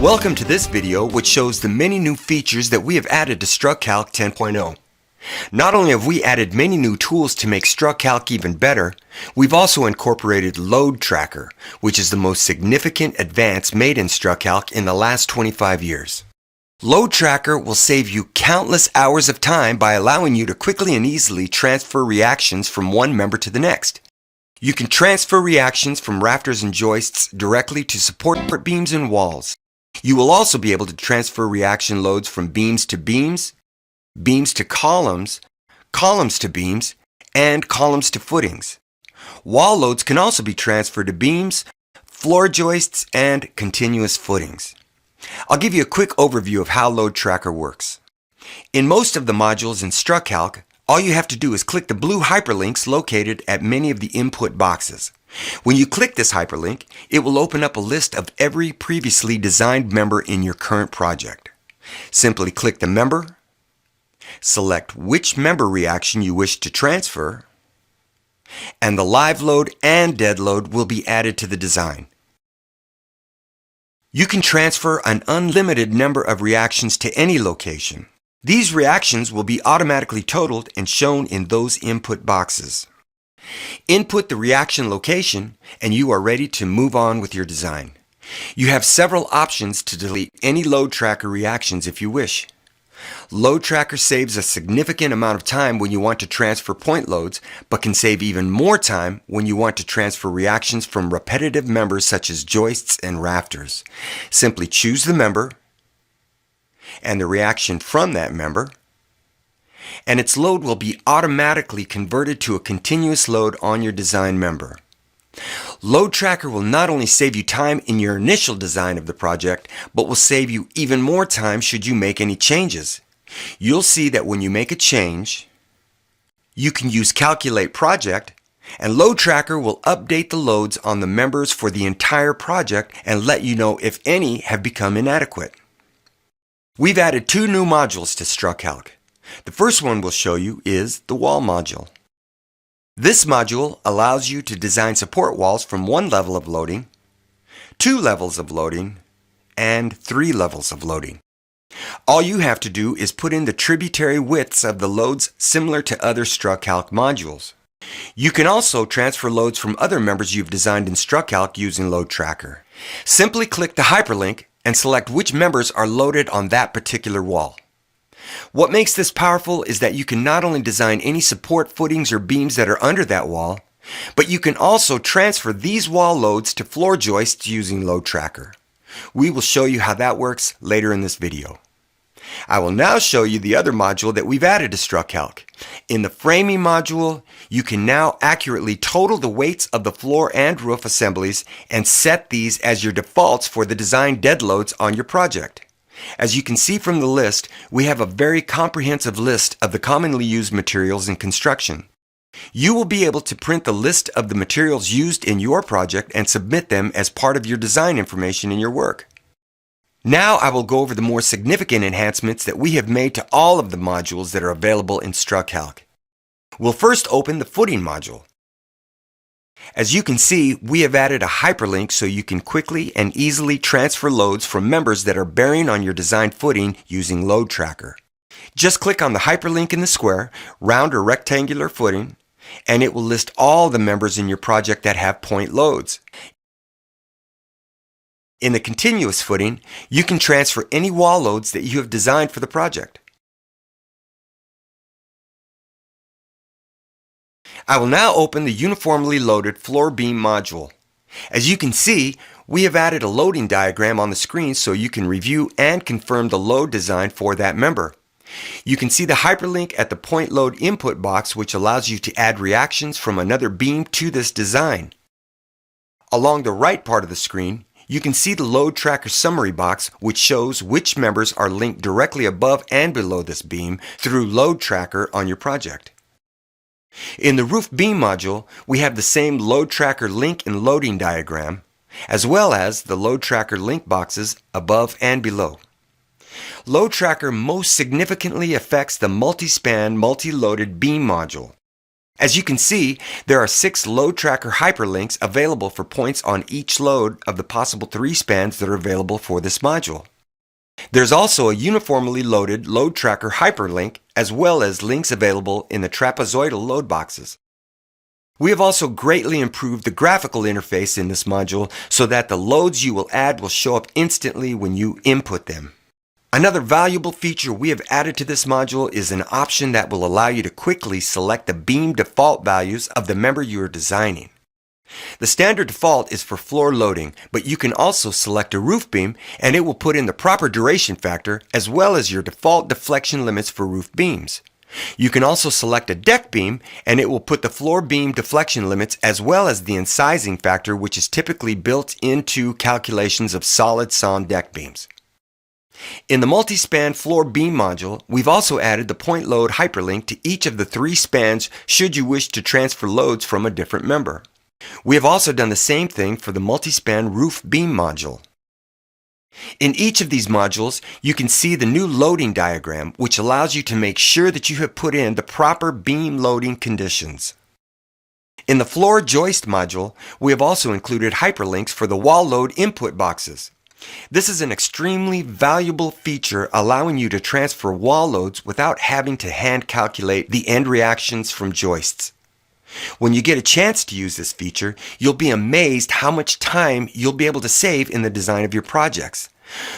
Welcome to this video, which shows the many new features that we have added to StruCalc 10.0. Not only have we added many new tools to make StruCalc even better, we've also incorporated Load Tracker, which is the most significant advance made in StruCalc in the last 25 years. Load Tracker will save you countless hours of time by allowing you to quickly and easily transfer reactions from one member to the next. You can transfer reactions from rafters and joists directly to support beams and walls. You will also be able to transfer reaction loads from beams to beams, beams to columns, columns to beams, and columns to footings. Wall loads can also be transferred to beams, floor joists, and continuous footings. I'll give you a quick overview of how Load Tracker works. In most of the modules in StruCalc, all you have to do is click the blue hyperlinks located at many of the input boxes. When you click this hyperlink, it will open up a list of every previously designed member in your current project. Simply click the member, select which member reaction you wish to transfer, and the live load and dead load will be added to the design. You can transfer an unlimited number of reactions to any location. These reactions will be automatically totaled and shown in those input boxes. Input the reaction location and you are ready to move on with your design. You have several options to delete any Load Tracker reactions if you wish. Load Tracker saves a significant amount of time when you want to transfer point loads, but can save even more time when you want to transfer reactions from repetitive members such as joists and rafters. Simply choose the member and the reaction from that member, and its load will be automatically converted to a continuous load on your design member. Load Tracker will not only save you time in your initial design of the project, but will save you even more time should you make any changes. You'll see that when you make a change, you can use Calculate Project, and Load Tracker will update the loads on the members for the entire project and let you know if any have become inadequate. We've added two new modules to StruCalc. The first one we'll show you is the Wall module. This module allows you to design support walls from one level of loading, 2 levels of loading, and 3 levels of loading. All you have to do is put in the tributary widths of the loads similar to other StruCalc modules. You can also transfer loads from other members you've designed in StruCalc using Load Tracker. Simply click the hyperlink and select which members are loaded on that particular wall. What makes this powerful is that you can not only design any support footings or beams that are under that wall, but you can also transfer these wall loads to floor joists using Load Tracker. We will show you how that works later in this video. I will now show you the other module that we've added to StruCalc. In the Framing module, you can now accurately total the weights of the floor and roof assemblies and set these as your defaults for the design dead loads on your project. As you can see from the list, we have a very comprehensive list of the commonly used materials in construction. You will be able to print the list of the materials used in your project and submit them as part of your design information in your work. Now I will go over the more significant enhancements that we have made to all of the modules that are available in StruCalc. We'll first open the Footing module. As you can see, we have added a hyperlink so you can quickly and easily transfer loads from members that are bearing on your designed footing using Load Tracker. Just click on the hyperlink in the square, round or rectangular footing, and it will list all the members in your project that have point loads. In the continuous footing, you can transfer any wall loads that you have designed for the project. I will now open the uniformly loaded floor beam module. As you can see, we have added a loading diagram on the screen so you can review and confirm the load design for that member. You can see the hyperlink at the point load input box, which allows you to add reactions from another beam to this design. Along the right part of the screen, you can see the Load Tracker summary box, which shows which members are linked directly above and below this beam through Load Tracker on your project. In the Roof Beam module, we have the same Load Tracker link and loading diagram, as well as the Load Tracker link boxes above and below. Load Tracker most significantly affects the multi-span, multi-loaded beam module. As you can see, there are 6 load tracker hyperlinks available for points on each load of the possible 3 spans that are available for this module. There's also a uniformly loaded load tracker hyperlink, as well as links available in the trapezoidal load boxes. We have also greatly improved the graphical interface in this module so that the loads you will add will show up instantly when you input them. Another valuable feature we have added to this module is an option that will allow you to quickly select the beam default values of the member you are designing. The standard default is for floor loading, but you can also select a roof beam and it will put in the proper duration factor as well as your default deflection limits for roof beams. You can also select a deck beam and it will put the floor beam deflection limits as well as the incising factor, which is typically built into calculations of solid sawn deck beams. In the multi-span floor beam module, we've also added the point load hyperlink to each of the 3 spans should you wish to transfer loads from a different member. We have also done the same thing for the multi-span roof beam module. In each of these modules, you can see the new loading diagram, which allows you to make sure that you have put in the proper beam loading conditions. In the floor joist module, we have also included hyperlinks for the wall load input boxes. This is an extremely valuable feature, allowing you to transfer wall loads without having to hand calculate the end reactions from joists. When you get a chance to use this feature, you'll be amazed how much time you'll be able to save in the design of your projects.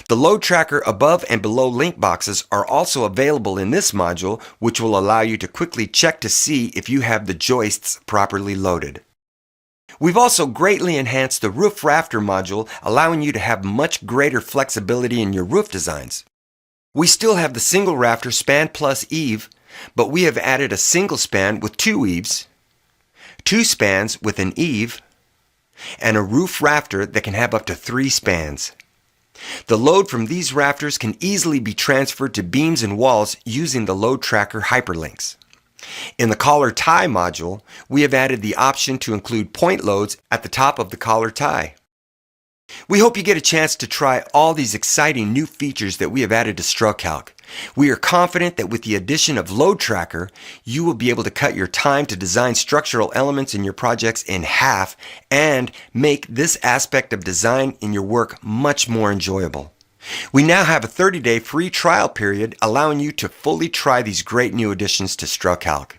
The load tracker above and below link boxes are also available in this module, which will allow you to quickly check to see if you have the joists properly loaded. We've also greatly enhanced the roof rafter module, allowing you to have much greater flexibility in your roof designs. We still have the single rafter span plus eave, but we have added a single span with 2 eaves, 2 spans with an eave, and a roof rafter that can have up to 3 spans. The load from these rafters can easily be transferred to beams and walls using the load tracker hyperlinks. In the collar tie module, we have added the option to include point loads at the top of the collar tie. We hope you get a chance to try all these exciting new features that we have added to StruCalc. We are confident that with the addition of Load Tracker, you will be able to cut your time to design structural elements in your projects in half and make this aspect of design in your work much more enjoyable. We now have a 30-day free trial period allowing you to fully try these great new additions to StruCalc.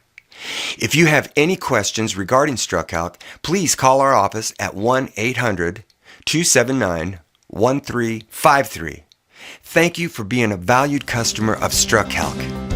If you have any questions regarding StruCalc, please call our office at 1-800-279-1353. Thank you for being a valued customer of StruCalc.